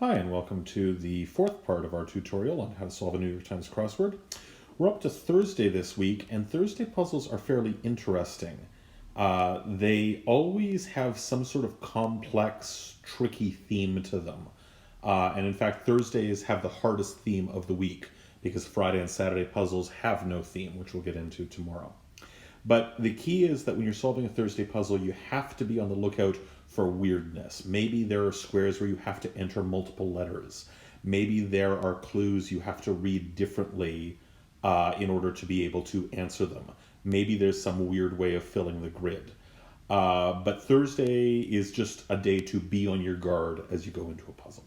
Hi, and welcome to the fourth part of our tutorial on how to solve a New York Times crossword. We're up to Thursday this week, and Thursday puzzles are fairly interesting. They always have some sort of complex, tricky theme to them. And in fact, Thursdays have the hardest theme of the week because Friday and Saturday puzzles have no theme, which we'll get into tomorrow. But the key is that when you're solving a Thursday puzzle, you have to be on the lookout for weirdness. Maybe there are squares where you have to enter multiple letters. Maybe there are clues you have to read differently in order to be able to answer them. Maybe there's some weird way of filling the grid. But Thursday is just a day to be on your guard as you go into a puzzle.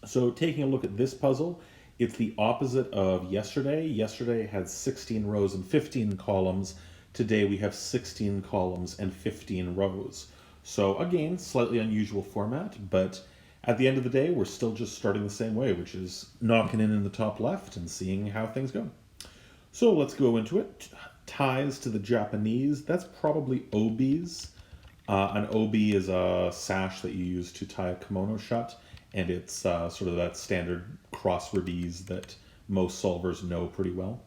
So taking a look at this puzzle, it's the opposite of yesterday. Yesterday had 16 rows and 15 columns. Today we have 16 columns and 15 rows. So again, slightly unusual format, but at the end of the day, we're still just starting the same way, which is knocking in the top left and seeing how things go. So let's go into it. Ties to the Japanese, that's probably obis. An obi is a sash that you use to tie a kimono shut, and it's sort of that standard crosswordese that most solvers know pretty well.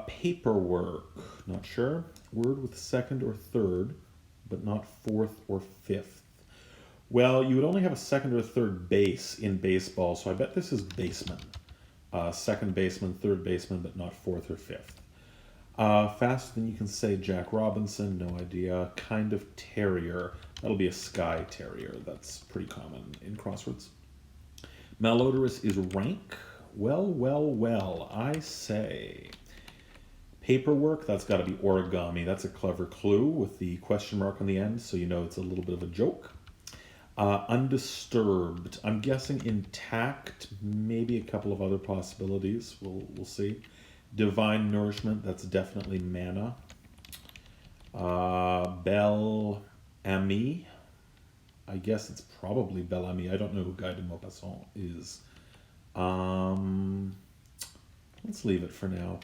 Paperwork, not sure. Word with second or third, but not fourth or fifth. Well, you would only have a second or third base in baseball, so I bet this is baseman. Second baseman, third baseman, but not fourth or fifth. Faster than you can say Jack Robinson, no idea. Kind of terrier, that'll be a Skye Terrier. That's pretty common in crosswords. Malodorous is rank. Well, I say. Paperwork, that's got to be origami. That's a clever clue with the question mark on the end, so you know it's a little bit of a joke. Undisturbed, I'm guessing intact, maybe a couple of other possibilities. We'll see. Divine nourishment, that's definitely manna. Bel Ami, I guess it's probably Bel Ami. I don't know who Guy de Maupassant is. Let's leave it for now.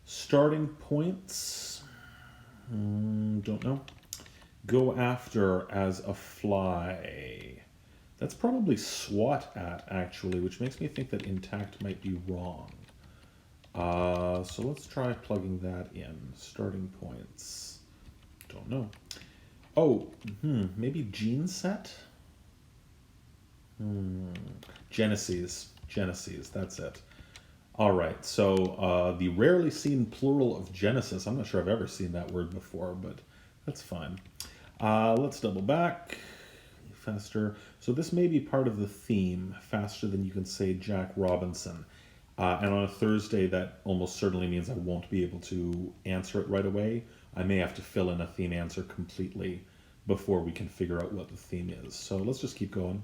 Starting points, don't know. Go after as a fly. That's probably swat at, actually, which makes me think that intact might be wrong. So let's try plugging that in. Starting points. Don't know. Oh, maybe gene set? Genesis, that's it. All right, so the rarely seen plural of Genesis. I'm not sure I've ever seen that word before, but that's fine. Let's double back. Faster. So this may be part of the theme, faster than you can say Jack Robinson. And on a Thursday, that almost certainly means I won't be able to answer it right away. I may have to fill in a theme answer completely before we can figure out what the theme is. So let's just keep going.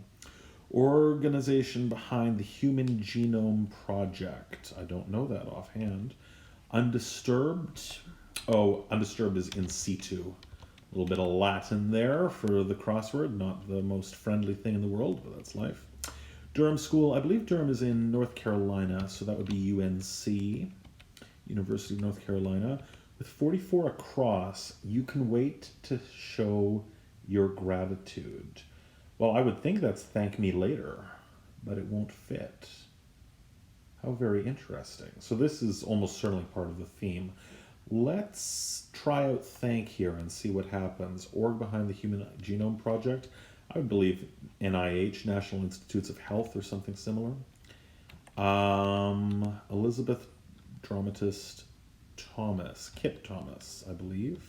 Organization behind the Human Genome Project. I don't know that offhand. Undisturbed. Oh, undisturbed is in situ. A little bit of Latin there for the crossword. Not the most friendly thing in the world, but that's life. Durham School. I believe Durham is in North Carolina, so that would be UNC, University of North Carolina. With 44 across, you can wait to show your gratitude. Well, I would think that's thank me later, but it won't fit. How very interesting. So this is almost certainly part of the theme. Let's try out thank here and see what happens. Org behind the Human Genome Project. I would believe NIH, National Institutes of Health, or something similar. Elizabeth Dramatist Thomas, Kip Thomas, I believe.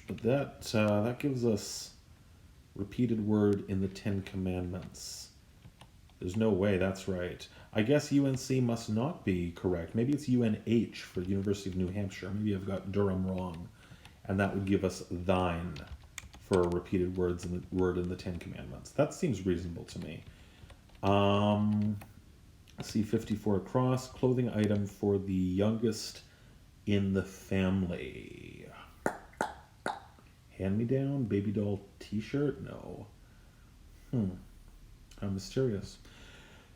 But that gives us repeated word in the Ten Commandments. There's no way that's right. I guess UNC must not be correct. Maybe it's UNH for University of New Hampshire. Maybe I've got Durham wrong. And that would give us thine for repeated words in the word in the Ten Commandments. That seems reasonable to me. C54 across, clothing item for the youngest in the family. Hand-me-down, baby doll t-shirt? No. How mysterious.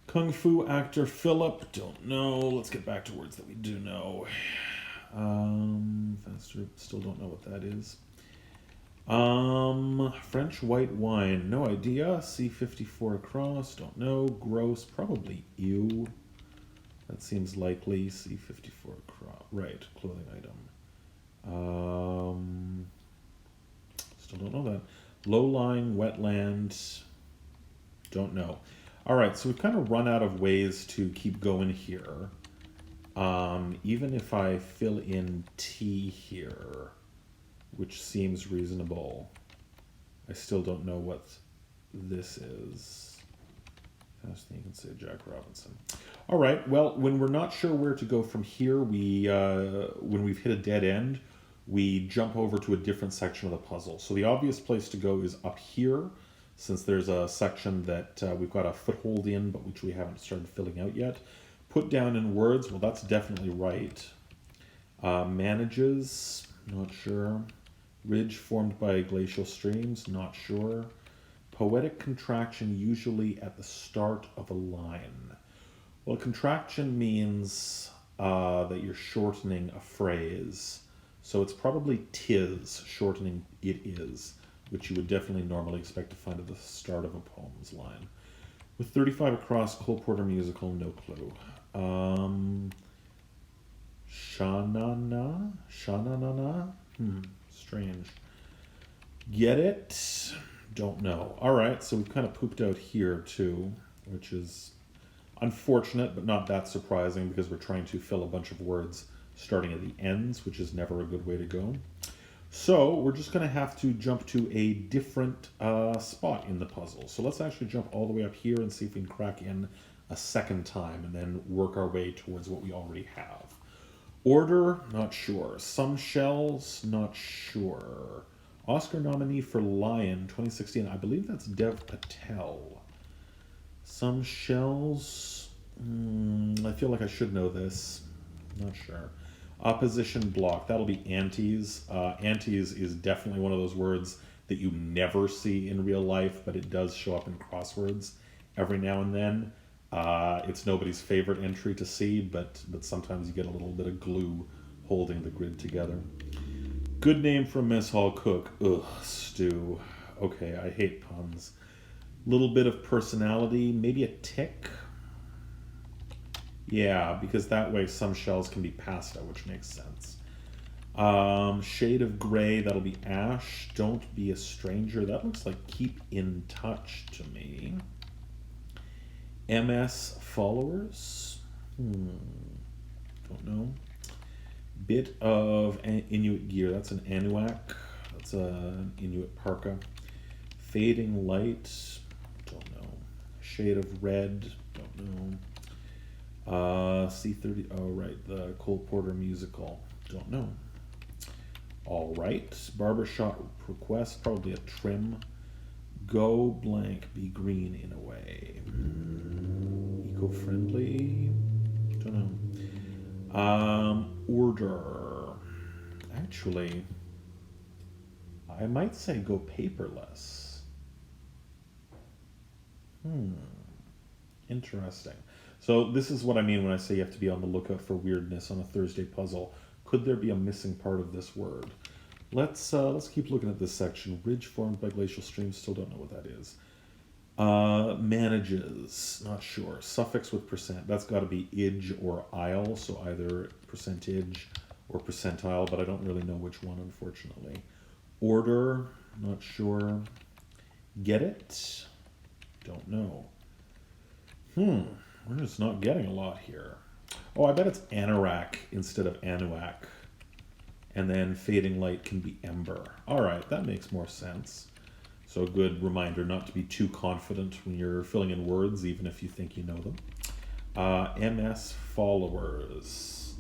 Kung Fu actor Philip? Don't know. Let's get back to words that we do know. Faster, still don't know what that is. French white wine, no idea. C54 across, don't know. Gross, probably ew. That seems likely. C54 across, right, clothing item. Still don't know that. Low-lying wetland, don't know. All right, so we've kind of run out of ways to keep going here. Even if I fill in T here, which seems reasonable, I still don't know what this is. Fast thing you can say Jack Robinson. All right, well, when we're not sure where to go from here, when we've hit a dead end, we jump over to a different section of the puzzle. So the obvious place to go is up here, since there's a section that we've got a foothold in, but which we haven't started filling out yet. Put down in words, well, that's definitely right. Manages, not sure. Ridge formed by glacial streams, not sure. Poetic contraction usually at the start of a line. Well, contraction means that you're shortening a phrase. So it's probably tis, shortening it is, which you would definitely normally expect to find at the start of a poem's line. With 35 across, Cole Porter musical, no clue. Shanana? Shananana? Strange. Get it? Don't know. All right, so we've kind of pooped out here too, which is unfortunate, but not that surprising because we're trying to fill a bunch of words starting at the ends, which is never a good way to go. So we're just going to have to jump to a different spot in the puzzle. So let's actually jump all the way up here and see if we can crack in a second time and then work our way towards what we already have. Order, not sure. Some shells, not sure. Oscar nominee for Lion 2016, I believe that's Dev Patel. Some shells, I feel like I should know this. Not sure. Opposition block, that'll be antes. Antes is definitely one of those words that you never see in real life, but it does show up in crosswords every now and then. It's nobody's favorite entry to see, but sometimes you get a little bit of glue holding the grid together. Good name for a mess hall cook. Ugh, stew. Okay, I hate puns. Little bit of personality, maybe a tick. Yeah, because that way some shells can be pasta, which makes sense. Shade of gray, that'll be ash. Don't be a stranger. That looks like keep in touch to me. MS followers. Don't know. Bit of Inuit gear. That's an Anuak. That's an Inuit parka. Fading light. Don't know. Shade of red. Don't know. C30. Oh, right. The Cole Porter musical. Don't know. All right. Barbershop request. Probably a trim. Go blank. Be green in a way. Eco-friendly. Don't know. Order. Actually, I might say go paperless. Interesting. So this is what I mean when I say you have to be on the lookout for weirdness on a Thursday puzzle. Could there be a missing part of this word? Let's keep looking at this section. Ridge formed by glacial streams. Still don't know what that is. Manages. Not sure. Suffix with percent. That's got to be ij or ile. So either percentage or percentile, but I don't really know which one, unfortunately. Order. Not sure. Get it? Don't know. We're just not getting a lot here. Oh, I bet it's anorak instead of anuak. And then fading light can be ember. All right, that makes more sense. So a good reminder not to be too confident when you're filling in words, even if you think you know them. MS followers.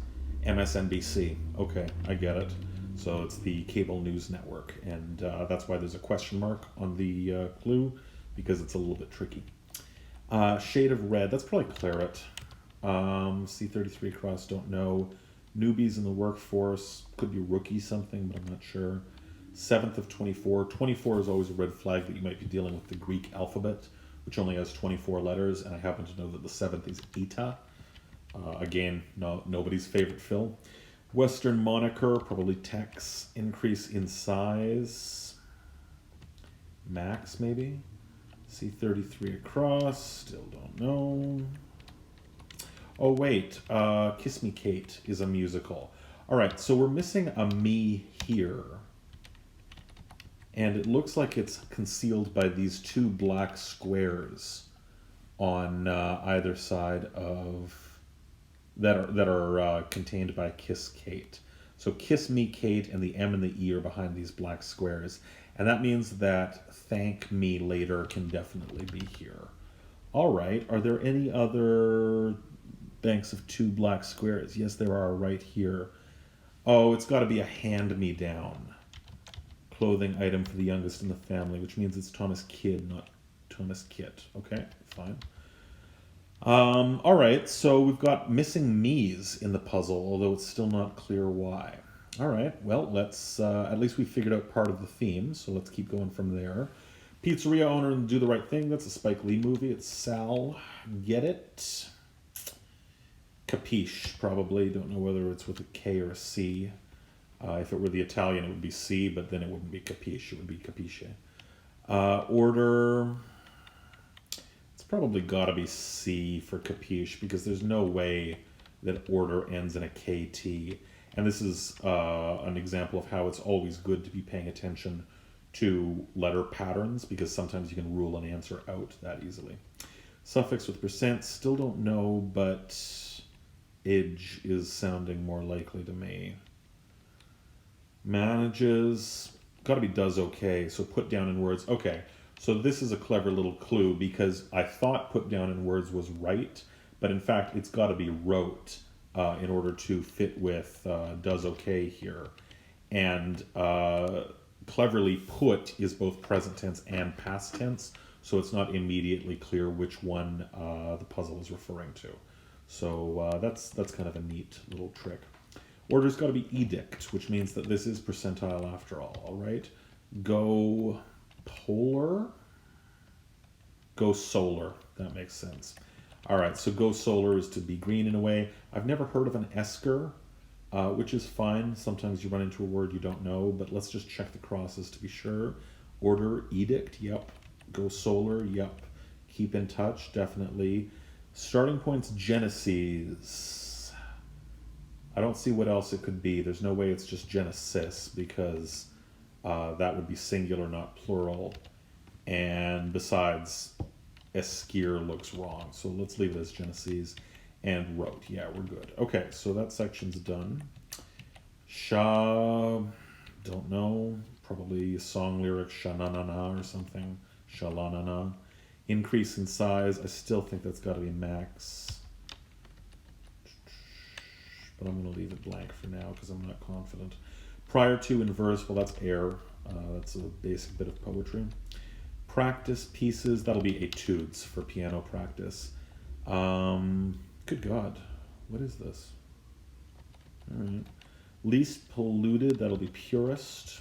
MSNBC. Okay, I get it. So it's the cable news network. And that's why there's a question mark on the clue, because it's a little bit tricky. Shade of red, that's probably claret. C33 across, don't know. Newbies in the workforce, could be rookie something, but I'm not sure. 7th of 24. 24 is always a red flag that you might be dealing with the Greek alphabet, which only has 24 letters, and I happen to know that the 7th is Eta. Again, nobody's favorite fill. Western moniker, probably Tex. Increase in size. Max, maybe? C33 across, still don't know. Oh, wait, Kiss Me Kate is a musical. All right, so we're missing a me here. And it looks like it's concealed by these two black squares on either side of that are contained by Kiss Kate. So Kiss Me Kate and the M and the E are behind these black squares. And that means that Thank Me Later can definitely be here. All right, are there any other banks of two black squares? Yes, there are right here. Oh, it's got to be a hand-me-down clothing item for the youngest in the family, which means it's Thomas Kid, not Thomas Kit. Okay, fine. All right, so we've got missing me's in the puzzle, although it's still not clear why. All right, well, let's, at least we figured out part of the theme, so let's keep going from there. Pizzeria owner and Do the Right Thing, that's a Spike Lee movie. It's Sal. Get it? Capiche, probably. Don't know whether it's with a K or a C. If it were the Italian, it would be C, but then it wouldn't be capiche, it would be capisce. Order, it's probably got to be C for capiche, because there's no way that order ends in a KT. And this is an example of how it's always good to be paying attention to letter patterns, because sometimes you can rule an answer out that easily. Suffix with percent, still don't know, but edge is sounding more likely to me. Manages, got to be does okay, so put down in words. Okay, so this is a clever little clue, because I thought put down in words was right, but in fact it's got to be wrote in order to fit with does okay here. And cleverly put is both present tense and past tense, so it's not immediately clear which one the puzzle is referring to. So that's kind of a neat little trick. Order's got to be edict, which means that this is percentile after all right? Go polar? Go solar, that makes sense. All right, so go solar is to be green in a way. I've never heard of an esker, which is fine. Sometimes you run into a word you don't know, but let's just check the crosses to be sure. Order, edict, yep. Go solar, yep. Keep in touch, definitely. Starting points, genesis. I don't see what else it could be. There's no way it's just genesis, because that would be singular, not plural. And besides, eskier looks wrong. So let's leave it as genesis. And wrote. Yeah, we're good. Okay, so that section's done. Sha, don't know. Probably a song lyric, sha-na-na-na or something. Sha-la-na-na. Increase in size. I still think that's got to be max. But I'm going to leave it blank for now because I'm not confident. Prior to in verse, well, that's air. That's a basic bit of poetry. Practice pieces, that'll be etudes for piano practice. Good God, what is this? All right. Least polluted, that'll be purest.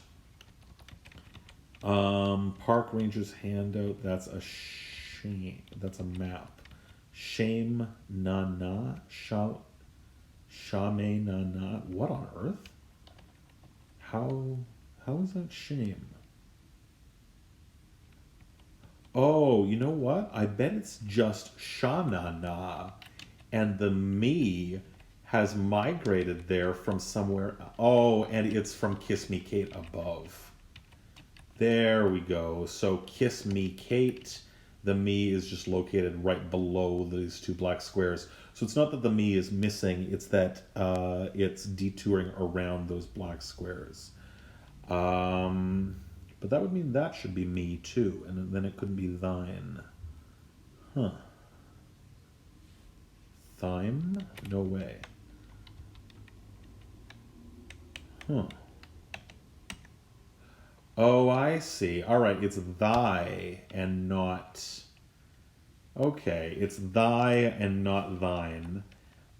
Park ranger's handout, that's a shame. That's a map. Shame na na, shame na na. What on earth? How is that shame? Oh, you know what? I bet it's just sha-na-na, and the me has migrated there from somewhere. Oh, and it's from Kiss Me Kate above. There we go. So Kiss Me Kate, the me is just located right below these two black squares. So it's not that the me is missing, it's that it's detouring around those black squares. But that would mean that should be me too, and then it couldn't be thine. Huh. Thime? No way. Huh. Oh, I see. All right, it's thy and not... Okay, it's thy and not thine.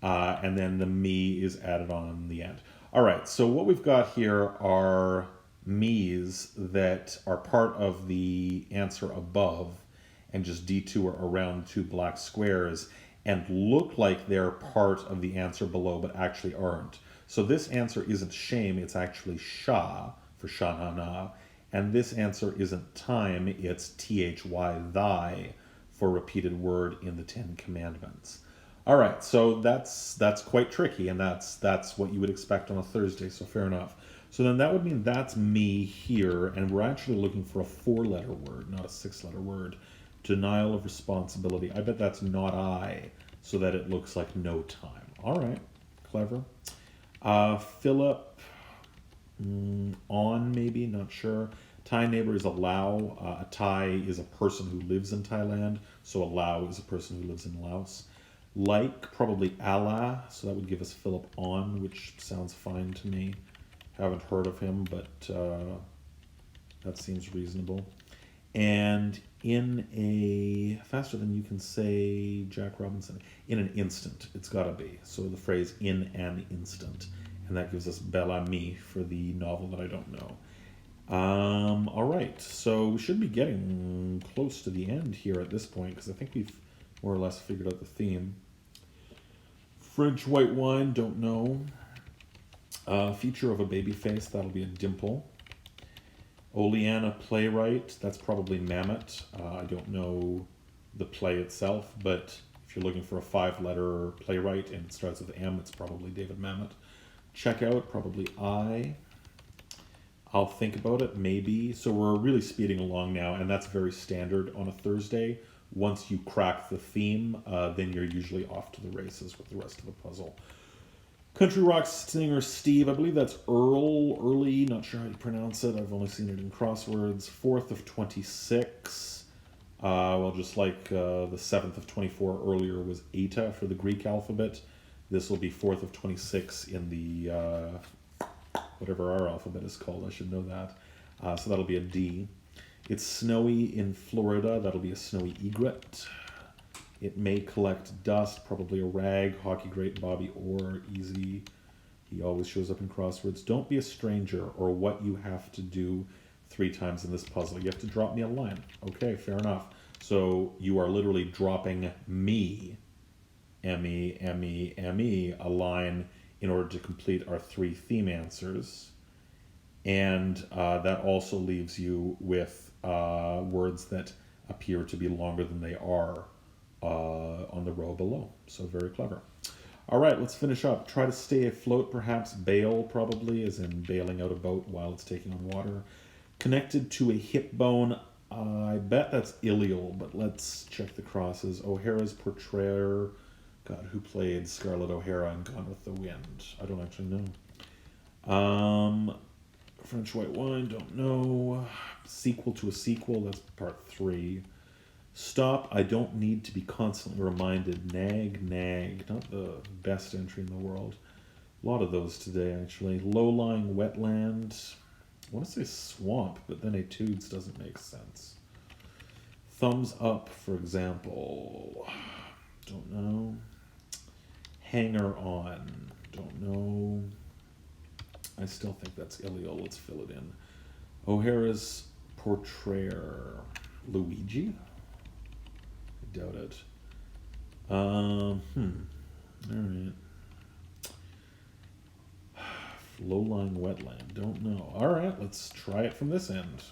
And then the me is added on the end. All right, so what we've got here are me's that are part of the answer above and just detour around two black squares and look like they're part of the answer below but actually aren't. So this answer isn't shame, it's actually sha for sha-na-na, And this answer isn't time, it's thy, thy, for repeated word in the Ten Commandments. All right, so that's quite tricky, and that's what you would expect on a Thursday, so fair enough. So then that would mean that's me here, and we're actually looking for a 4-letter word, not a 6-letter word. Denial of responsibility. I bet that's not I, so that it looks like no time. All right, clever. Philip, on maybe, not sure. Thai neighbor is a Lao. A Thai is a person who lives in Thailand, so a Lao is a person who lives in Laos. Like, probably Allah, so that would give us Philip on, which sounds fine to me. Haven't heard of him, but that seems reasonable. And in a, faster than you can say, Jack Robinson, in an instant, it's got to be. So the phrase in an instant. And that gives us Bel Ami for the novel that I don't know. All right, so we should be getting close to the end here at this point, because I think we've more or less figured out the theme. French white wine, don't know. Feature of a baby face, that'll be a dimple. Oleana playwright, that's probably Mamet. I don't know the play itself, but if you're looking for a 5-letter playwright and it starts with M, it's probably David Mamet. Checkout, probably I. I'll think about it, maybe. So we're really speeding along now, and that's very standard on a Thursday. Once you crack the theme, then you're usually off to the races with the rest of the puzzle. Country rock singer Steve, I believe that's Early, not sure how you pronounce it. I've only seen it in crosswords. 4th of 26. Well, just like the 7th of 24 earlier was Eta for the Greek alphabet. This will be 4th of 26 in the, whatever our alphabet is called. I should know that. So that'll be a D. It's snowy in Florida. That'll be a snowy egret. It may collect dust, probably a rag. Hockey great Bobby Orr, easy. He always shows up in crosswords. Don't be a stranger, or what you have to do 3 times in this puzzle. You have to drop me a line. Okay, fair enough. So you are literally dropping me, M-E, M-E, M-E, a line in order to complete our 3 theme answers. And that also leaves you with words that appear to be longer than they are on the row below. So very clever. All right, let's finish up. Try to stay afloat, perhaps. Bail, probably, as in bailing out a boat while it's taking on water. Connected to a hip bone. I bet that's ileal, but let's check the crosses. O'Hara's portrayer. God, who played Scarlett O'Hara in Gone with the Wind? I don't actually know. French white wine, don't know. Sequel to a sequel, that's part 3. Stop, I don't need to be constantly reminded. Nag, nag, not the best entry in the world. A lot of those today, actually. Low-lying wetland. I want to say swamp, but then etudes doesn't make sense. Thumbs up, for example. Don't know. Hanger on. Don't know. I still think that's ileal. Let's fill it in. O'Hara's portrayer. Luigi? I doubt it. All right. Low-lying wetland. Don't know. All right, let's try it from this end.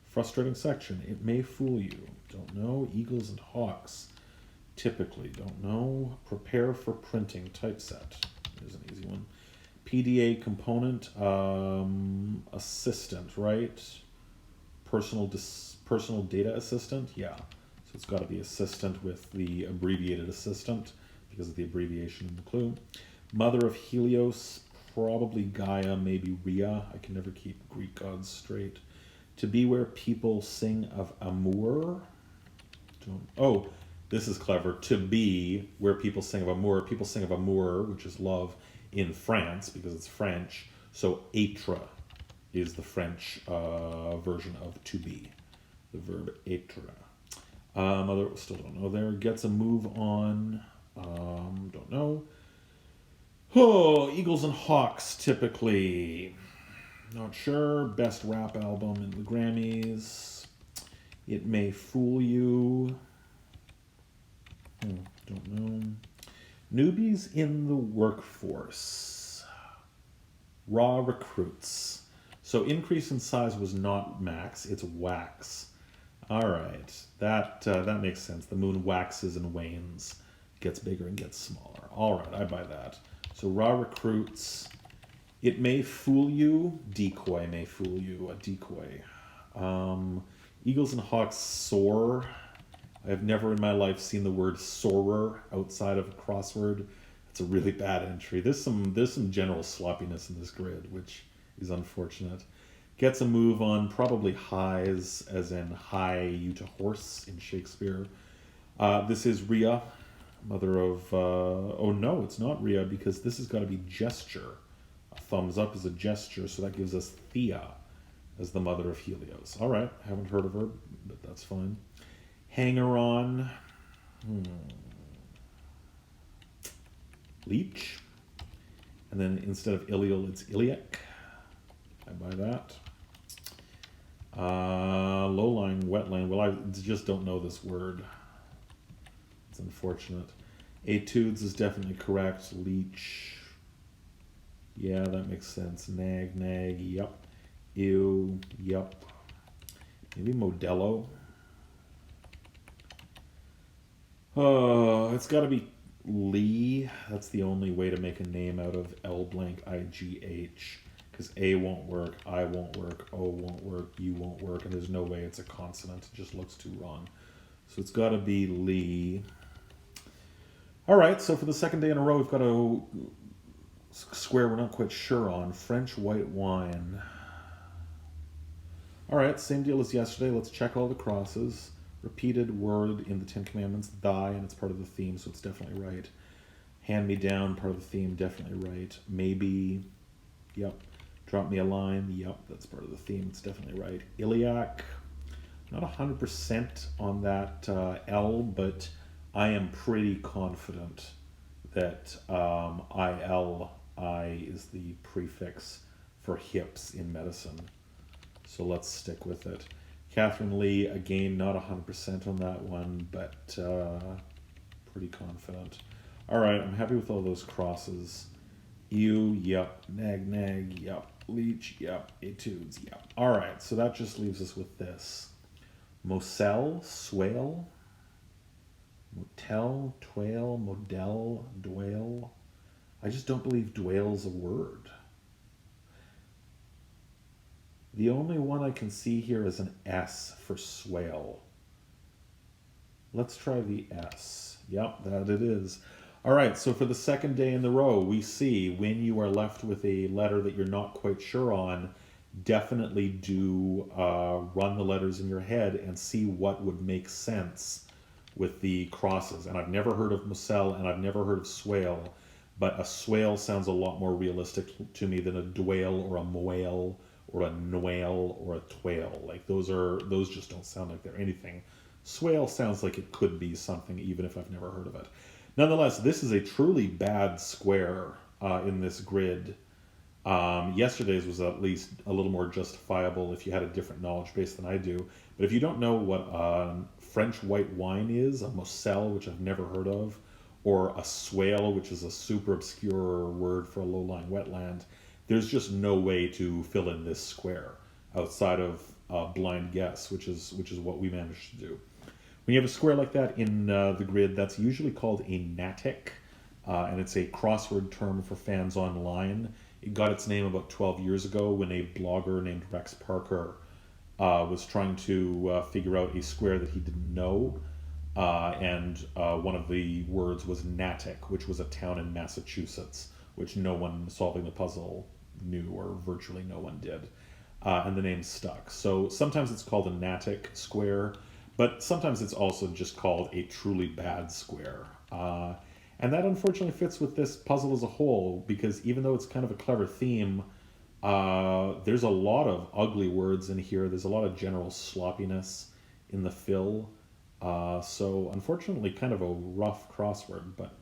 Frustrating section. It may fool you. Don't know. Eagles and hawks. Typically. Don't know. Prepare for printing. Typeset. There's an easy one. PDA component. Assistant, right? Personal data assistant. Yeah. So it's got to be assistant with the abbreviated assistant because of the abbreviation in the clue. Mother of Helios. Probably Gaia, maybe Rhea. I can never keep Greek gods straight. To be where people sing of amour. Oh, this is clever. To be where people sing of amour. People sing of amour, which is love, in France because it's French. So être is the French version of to be. The verb être. Mother, still don't know there. Gets a move on. Don't know. Oh, Eagles and Hawks, typically. Not sure. Best rap album in the Grammys. It may fool you. Don't know. Newbies in the workforce. Raw recruits. So increase in size was not max, it's wax. All right, that makes sense. The moon waxes and wanes, gets bigger and gets smaller. All right, I buy that. So raw recruits. It may fool you. Decoy may fool you. A decoy. Eagles and hawks soar. I have never in my life seen the word soarer outside of a crossword. It's a really bad entry. There's some general sloppiness in this grid, which is unfortunate. Gets a move on probably highs, as in high you to horse in Shakespeare. This is Rhea, mother of... oh no, it's not Rhea, because this has got to be gesture. A thumbs up is a gesture, so that gives us Thea as the mother of Helios. All right, haven't heard of her, but that's fine. Hanger-on. Leech. And then instead of Ilial, it's iliac. I buy that. Low-lying wetland. Well, I just don't know this word. It's unfortunate. Etudes is definitely correct. Leech. Yeah, that makes sense. Nag, yep. Ew, yep. Maybe Modelo. It's got to be Lee. That's the only way to make a name out of L blank IGH. Because A won't work, I won't work, O won't work, U won't work, and there's no way it's a consonant. It just looks too wrong. So it's got to be Lee. All right, so for the second day in a row, we've got a square we're not quite sure on. French white wine. All right, same deal as yesterday. Let's check all the crosses. Repeated word in the Ten Commandments, thy, and it's part of the theme, so it's definitely right. Hand me down, part of the theme, definitely right. Maybe, yep. Drop me a line, yep, that's part of the theme, it's definitely right. Iliac, not 100% on that L, but I am pretty confident that I is the prefix for hips in medicine. So let's stick with it. Catherine Lee, again, not 100% on that one, but pretty confident. All right, I'm happy with all those crosses. Ew, yep. Nag, yep. Leech, yep. Etudes, yep. All right, so that just leaves us with this. Moselle, swale, motel, twale, model, dwale. I just don't believe dwale's a word. The only one I can see here is an S for swale. Let's try the S. Yep, that it is. All right, so for the second day in the row, we see when you are left with a letter that you're not quite sure on, definitely do run the letters in your head and see what would make sense with the crosses. And I've never heard of Moselle and I've never heard of swale, but a swale sounds a lot more realistic to me than a dwale or a moale or a noale or a twale. Like those just don't sound like they're anything. Swale sounds like it could be something even if I've never heard of it. Nonetheless, this is a truly bad square in this grid. Yesterday's was at least a little more justifiable if you had a different knowledge base than I do. But if you don't know what French white wine is, a Moselle, which I've never heard of, or a swale, which is a super obscure word for a low-lying wetland, there's just no way to fill in this square outside of blind guess, which is what we managed to do. When you have a square like that in the grid, that's usually called a natic, and it's a crossword term for fans online. It got its name about 12 years ago when a blogger named Rex Parker was trying to figure out a square that he didn't know, and one of the words was Natick, which was a town in Massachusetts, which no one solving the puzzle knew, or virtually no one did, and the name stuck. So sometimes it's called a Natick square, but sometimes it's also just called a truly bad square. And that unfortunately fits with this puzzle as a whole, because even though it's kind of a clever theme, there's a lot of ugly words in here. There's a lot of general sloppiness in the fill. So unfortunately, kind of a rough crossword, but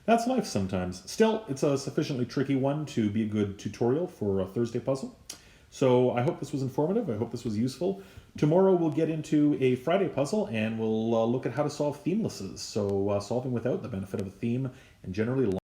that's life sometimes. Still, it's a sufficiently tricky one to be a good tutorial for a Thursday puzzle. So I hope this was informative. I hope this was useful. Tomorrow we'll get into a Friday puzzle and we'll look at how to solve themelesses. So solving without the benefit of a theme and generally